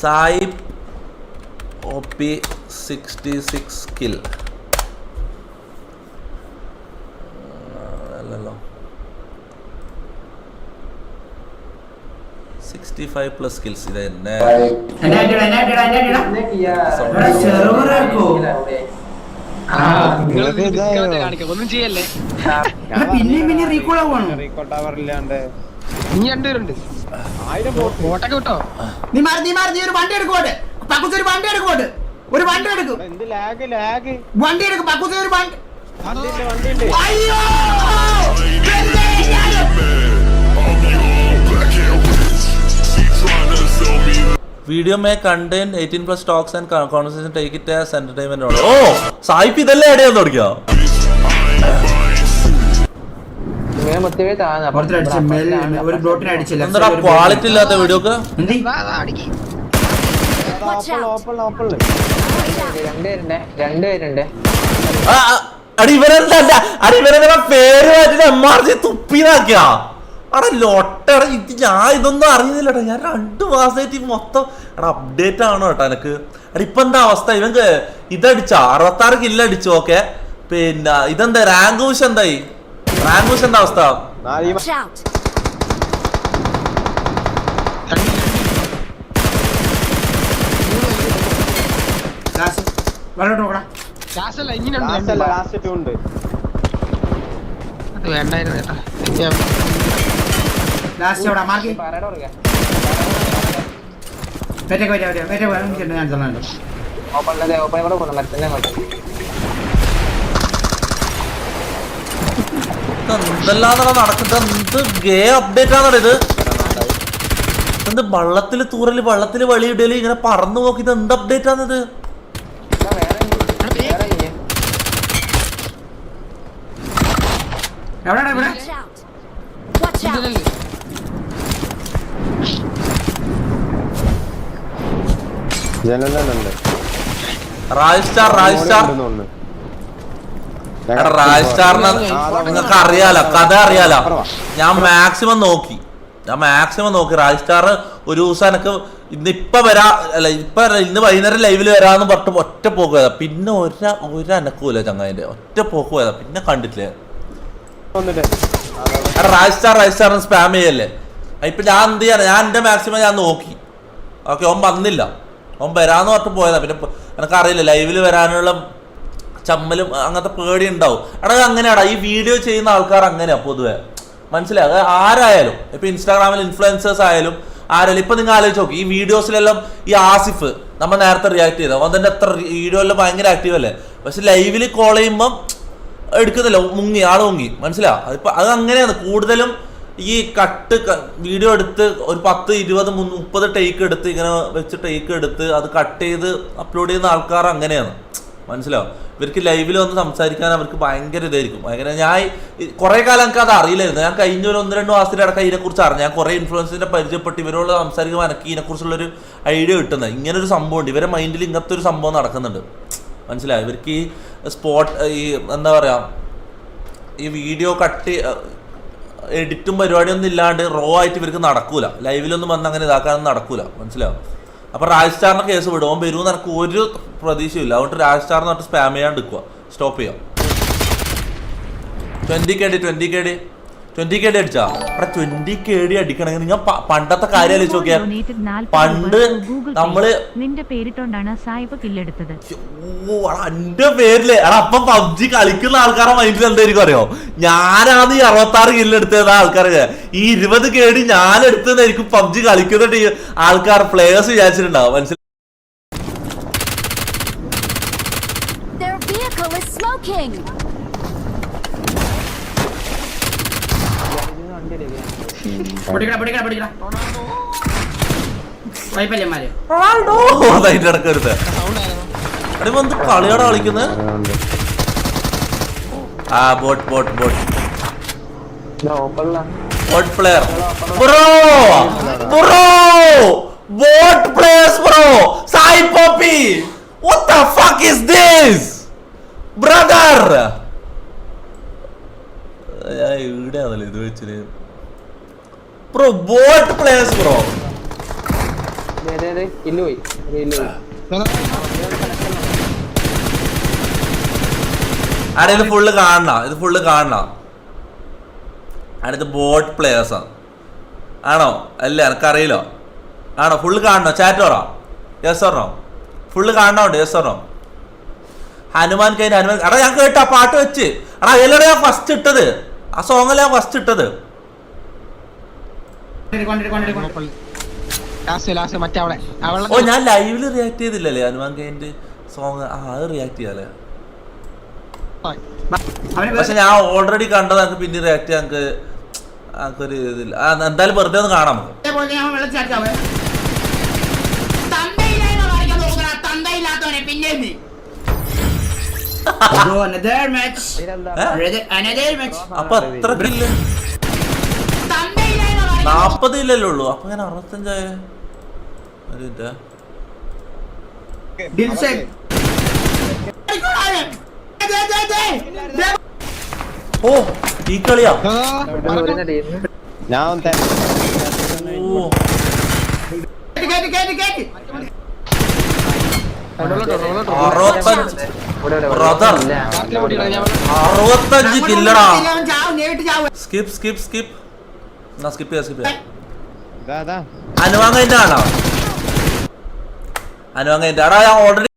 സായിപ്പ് OP 66 kill. അല്ലല്ലോ 65 plus kills. ഇത് തന്നെ ഒന്നും ചെയ്യല്ലേ. പിന്നെ റീകോൾ ആവുകയാണ്. ഇനി രണ്ടുപേരുണ്ട്. 1000 ബോട്ടൊക്കെ വിട്ടോ. നീ ഒരു വണ്ടി എടുക്കോട്ടെ. പക്കുസ് ഒരു വണ്ടി എടുക്കോട്ടെ. ഒരു വണ്ടി എടുക്കും. വണ്ടി എടുക്കും. പക്കുസ് ഒരു വണ്ടി. അയ്യോ video may contain 18 plus talks and conversation, take it as entertainment only. ഓ സായിപ്പ് ഇതല്ലേ ആഡ് ചെയ്യാൻ തുടങ്ങിയോ? എന്താ ക്വാളിറ്റി ഇല്ലാത്ത വീഡിയോക്ക്? ഇവരെന്താ പേര് മാറ്റിട്ട് MRG തുപ്പിന്നാക്കിയാ? അവിടെ ലൊട്ടട ഇത് ഞാൻ ഇതൊന്നും അറിയുന്നില്ലടാ. ഞാൻ 2 മാസമായിട്ട് മൊത്തം അപ്ഡേറ്റ് ആണോ കേട്ടോ എനിക്ക്. ഇപ്പൊ എന്താ അവസ്ഥ? ഇവക്ക് ഇതടിച്ചോ 66 കില്ല് അടിച്ചു. ഓക്കെ, പിന്നെ ഇതെന്താ റാങ്ക് പുഷ് എന്തായി? റാങ്ക് പുഷ് എന്താ അവസ്ഥ? എന്തെല്ലാം നടക്കുന്നത്? എന്ത് ഗേ അപ്ഡേറ്റ് ആണോ ഇത്? എന്ത് വള്ളത്തില് തൂറല്, വള്ളത്തില് വളിയിടല്, ഇങ്ങനെ പറന്നു നോക്കി. ഇത് എന്ത് അപ്ഡേറ്റ് ആണിത്? റായ്സ്റ്റാറിനെ നിങ്ങൾക്ക് അറിയാലോ, കഥ അറിയാലോ. ഞാൻ മാക്സിമം നോക്കി റായ്സ്റ്റാർ ഒരു ദിവസം എനിക്ക് ഇന്നിപ്പ വരാ അല്ല ഇന്ന് വൈകുന്നേരം ലൈവില് വരാന്ന് പറഞ്ഞിട്ട് ഒറ്റ പോക്ക് പോയതാ. പിന്നെ ഒരനക്കൂല ചങ്ങായിന്റെ, ഒറ്റ പോക്ക് പോയതാ. പിന്നെ കണ്ടിട്ടില്ലേ റായ്സ്റ്റാറിന് സ്പാം ചെയ്യല്ലേ. ഇപ്പൊ ഞാൻ എന്ത് ചെയ്യാൻ, ഞാൻ എന്റെ മാക്സിമം ഞാൻ നോക്കി. ഓക്കെ, ഓൻ വന്നില്ല, ഓൻ വരാന്ന് പറഞ്ഞിട്ട് പോയതാ. പിന്നെ എനിക്കറിയില്ല ലൈവില് വരാനുള്ള ചമ്മലും അങ്ങനത്തെ പേടി ഉണ്ടാവും. എടാ അങ്ങനെയാടാ ഈ വീഡിയോ ചെയ്യുന്ന ആൾക്കാർ അങ്ങനെയാ പൊതുവെ, മനസ്സിലായി? അത് ആരായാലും, ഇപ്പൊ ഇൻസ്റ്റാഗ്രാമിൽ ഇൻഫ്ലുവൻസേഴ്സ് ആയാലും ആരായാലും. ഇപ്പൊ നിങ്ങൾ ആലോചിച്ച് നോക്കി, ഈ വീഡിയോസിലെല്ലാം ഈ ആസിഫ് നമ്മൾ നേരത്തെ റിയാക്ട് ചെയ്ത അതിന്റെ എത്ര വീഡിയോ എല്ലാം ഭയങ്കര ആക്റ്റീവ് അല്ലേ. പക്ഷെ ലൈവില് കോൾ ചെയ്യുമ്പം എടുക്കുന്നില്ല, ആള് മുങ്ങി, മനസ്സിലാ? അതിപ്പോ അത് അങ്ങനെയാണ് കൂടുതലും. ഈ കട്ട് വീഡിയോ എടുത്ത് ഒരു 10, 20, 30 ടേക്ക് എടുത്ത് ഇങ്ങനെ വെച്ച് ടേക്ക് എടുത്ത് അത് കട്ട് ചെയ്ത് അപ്ലോഡ് ചെയ്യുന്ന ആൾക്കാർ അങ്ങനെയാണ്, മനസ്സിലാവും? ഇവർക്ക് ലൈവിൽ വന്ന് സംസാരിക്കാൻ അവർക്ക് ഭയങ്കര ഇതായിരിക്കും, ഭയങ്കര. ഞാൻ കുറെ കാലം എനിക്ക് അത് അറിയില്ലായിരുന്നു. ഞാൻ കഴിഞ്ഞ ഒരു 1-2 മാസത്തിലടക്കം ഇതിനെക്കുറിച്ച് അറിഞ്ഞു. ഞാൻ കുറെ ഇൻഫ്ലുവൻസിനെ പരിചയപ്പെട്ട് ഇവരോട് സംസാരിക്കുമ്പോൾ എനിക്ക് ഇതിനെക്കുറിച്ചുള്ളൊരു ഐഡിയ കിട്ടുന്നത്. ഇങ്ങനൊരു സംഭവം ഉണ്ട്, ഇവരെ മൈൻഡിൽ ഇങ്ങനത്തെ ഒരു സംഭവം നടക്കുന്നുണ്ട്, മനസ്സിലായി? ഇവർക്ക് ഈ ഈ എന്താ പറയാ, ഈ വീഡിയോ കട്ട് എഡിറ്റും പരിപാടിയൊന്നും ഇല്ലാണ്ട് റോ ആയിട്ട് ഇവർക്ക് നടക്കൂല. ലൈവിലൊന്നും വന്ന് അങ്ങനെ ഇതാക്കാനൊന്നും നടക്കൂല, മനസ്സിലാവും? അപ്പൊ രാജ്സ്റ്റാറിന്റെ കേസ് വിടും വരുമെന്ന് എനിക്ക് ഒരു പ്രതീക്ഷയില്ല. അതുകൊണ്ട് രാജ്സ്റ്റാറിന് പറഞ്ഞിട്ട് സ്പാം ചെയ്യാണ്ട് നിൽക്കുക, സ്റ്റോപ്പ് ചെയ്യാം. 20 KD അടിച്ചാ? അവിടെ 20 KD അടിക്കണമെങ്കിൽ നിങ്ങൾ പണ്ടത്തെ കാര്യം ആലോചിച്ച് നോക്കിയാൽ, പണ്ട് നമ്മള് നിന്റെ പേരിട്ടോണ്ടാണ് സായിപ്പ് കില്ലെടുത്തത്. എന്റെ പേരില് അപ്പം പബ്ജി കളിക്കുന്ന ആൾക്കാരുടെ മൈൻഡിൽ എന്തായിരിക്കും അറിയോ? ഞാനാണ് ഈ 66 കില്ലെടുത്തത് ആൾക്കാർക്ക്. ഈ 20 KD ഞാൻ എടുത്തതായിരിക്കും പബ്ജി കളിക്കുന്ന ആൾക്കാർ പ്ലേയേഴ്സ് വിചാരിച്ചിട്ടുണ്ടാവും, മനസ്സിലായി? അതിന്റെ ഇടക്കരുത് വന്ന് കളിയോടെ കളിക്കുന്നത്. ആ bot player bro, bot players bro. Sai Poppy, what the fuck is this brother? ഇവിടെയാണല്ലോ ഇത് വെച്ചിട്ട് bro, bot players bro. Kill പോയി ആടെ ഇത് ഫുള്ള് കാണണം ആടെ ഇത് ബോട്ട് പ്ലേയേഴ്സാണ് ആണോ അല്ല എനിക്കറിയില്ലോ ആണോ ഫുള്ള് കാണണോ ചാറ്റ് പറ യെസ് പറഞ്ഞോ ഫുള്ള് കാണണോണ്ട് യെസ് പറഞ്ഞോ ഹനുമാൻ കഴിഞ്ഞ ഹനുമാൻ എടാ ഞാൻ കേട്ട ആ പാട്ട് വെച്ച് എടാ അതിലൂടെ ഞാൻ ഫസ്റ്റ് ഇട്ടത് ആ സോങ്ങല്ല ഞാൻ ഫസ്റ്റ് ഇട്ടത് ഓ ഞാൻ ലൈവില് റിയാക്ട് ചെയ്തില്ലല്ലേ ഹനുമാൻ കൈൻഡ് സോങ് അത് റിയാക്ട് ചെയ്യാല്ലേ പക്ഷെ ഞാൻ ഓൾറെഡി കണ്ടത് എനിക്ക് പിന്നെ റിയാക്ട് ചെയ്യാൻ ഞങ്ങൾക്കൊരു ഇതില്ല എന്തായാലും വെറുതെ ഒന്ന് കാണാം അപ്പൊ എത്ര കില്ല് 40 ഇല്ലല്ലേ ഉള്ളൂ അപ്പൊ ഞാൻ 65 ഒരു മിനിറ്റ് ഓ ഈ കളിയാ ഓ 65 കില്ലടാ സ്കിപ്പ് ചെയ്യാം അനുവാങ്ങ ആണോ അനുവാങ്ങ ഞാൻ ഓൾറെഡി